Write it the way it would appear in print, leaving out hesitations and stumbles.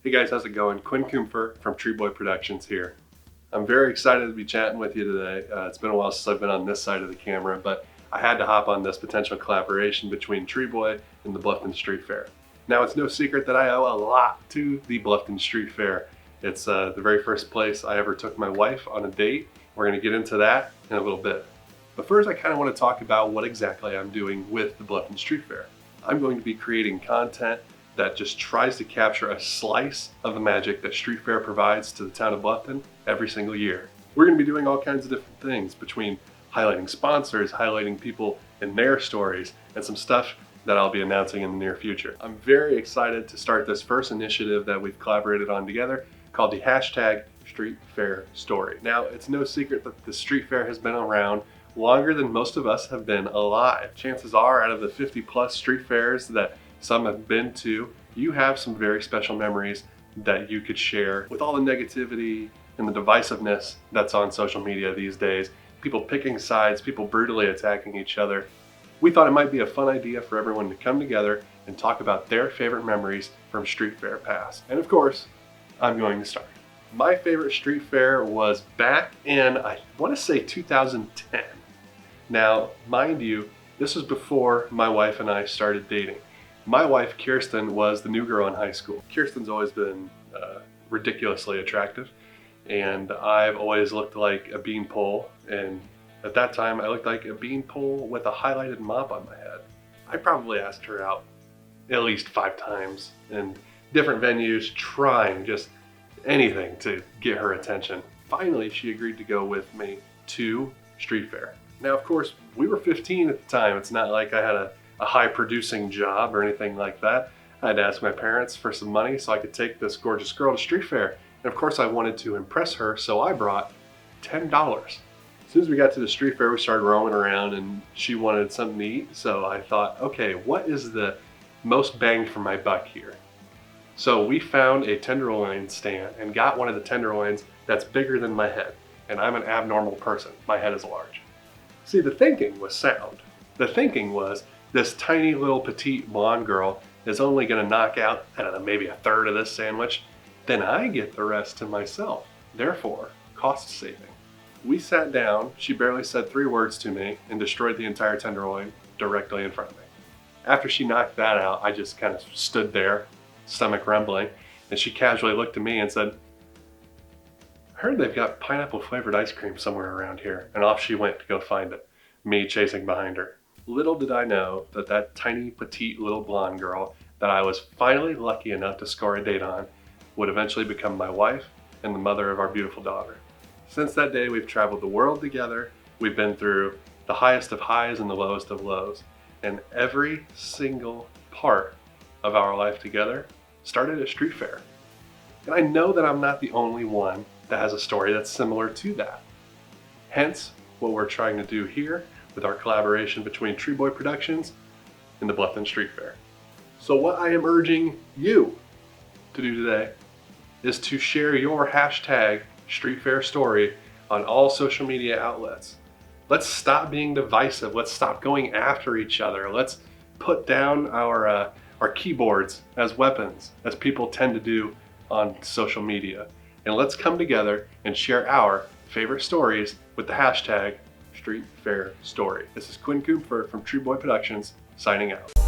Hey guys, how's it going? Quinn Kumfer from Treeboy Productions here. I'm very excited to be chatting with you today. It's been a while since I've been on this side of the camera, but I had to hop on this potential collaboration between Treeboy and the Bluffton Street Fair. Now, it's no secret that I owe a lot to the Bluffton Street Fair. It's the very first place I ever took my wife on a date. We're going to get into that in a little bit. But first, I kind of want to talk about what exactly I'm doing with the Bluffton Street Fair. I'm going to be creating content that just tries to capture a slice of the magic that Street Fair provides to the town of Bluffton every single year. We're going to be doing all kinds of different things, between highlighting sponsors, highlighting people and their stories, and some stuff that I'll be announcing in the near future. I'm very excited to start this first initiative that we've collaborated on together called the hashtag Street Fair Story. Now, it's no secret that the Street Fair has been around longer than most of us have been alive. Chances are, out of the 50 plus street fairs that some have been to, you have some very special memories that you could share. With all the negativity and the divisiveness that's on social media these days, people picking sides, people brutally attacking each other, we thought it might be a fun idea for everyone to come together and talk about their favorite memories from Street Fair past. And of course, I'm going to start. My favorite Street Fair was back in, I want to say 2010. Now, mind you, this was before my wife and I started dating. My wife, Kirsten, was the new girl in high school. Kirsten's always been ridiculously attractive, and I've always looked like a beanpole, and at that time I looked like a beanpole with a highlighted mop on my head. I probably asked her out at least 5 times in different venues, trying just anything to get her attention. Finally, she agreed to go with me to Street Fair. Now, of course, we were 15 at the time. It's not like I had a high producing job or anything like that. I had to ask my parents for some money so I could take this gorgeous girl to Street Fair. And of course I wanted to impress her, so I brought $10. As soon as we got to the Street Fair, we started roaming around and she wanted something to eat. So I thought, okay, what is the most bang for my buck here? So we found a tenderloin stand and got one of the tenderloins that's bigger than my head. And I'm an abnormal person. My head is large. See, the thinking was sound. The thinking was, this tiny little petite blonde girl is only going to knock out, I don't know, maybe a third of this sandwich. Then I get the rest to myself. Therefore, cost saving. We sat down, she barely said 3 words to me, and destroyed the entire tenderloin directly in front of me. After she knocked that out, I just kind of stood there, stomach rumbling, and she casually looked at me and said, I heard they've got pineapple flavored ice cream somewhere around here. And off she went to go find it, me chasing behind her. Little did I know that that tiny, petite little blonde girl that I was finally lucky enough to score a date on would eventually become my wife and the mother of our beautiful daughter. Since that day, we've traveled the world together. We've been through the highest of highs and the lowest of lows. And every single part of our life together started at Street Fair. And I know that I'm not the only one that has a story that's similar to that. Hence, what we're trying to do here with our collaboration between Treeboy Productions and the Bluffton Street Fair. So what I am urging you to do today is to share your hashtag Street Fair story on all social media outlets. Let's stop being divisive. Let's stop going after each other. Let's put down our keyboards as weapons, as people tend to do on social media. And let's come together and share our favorite stories with the hashtag Street Fair Story. This is Quinn Kumfer from Treeboy Productions, signing out.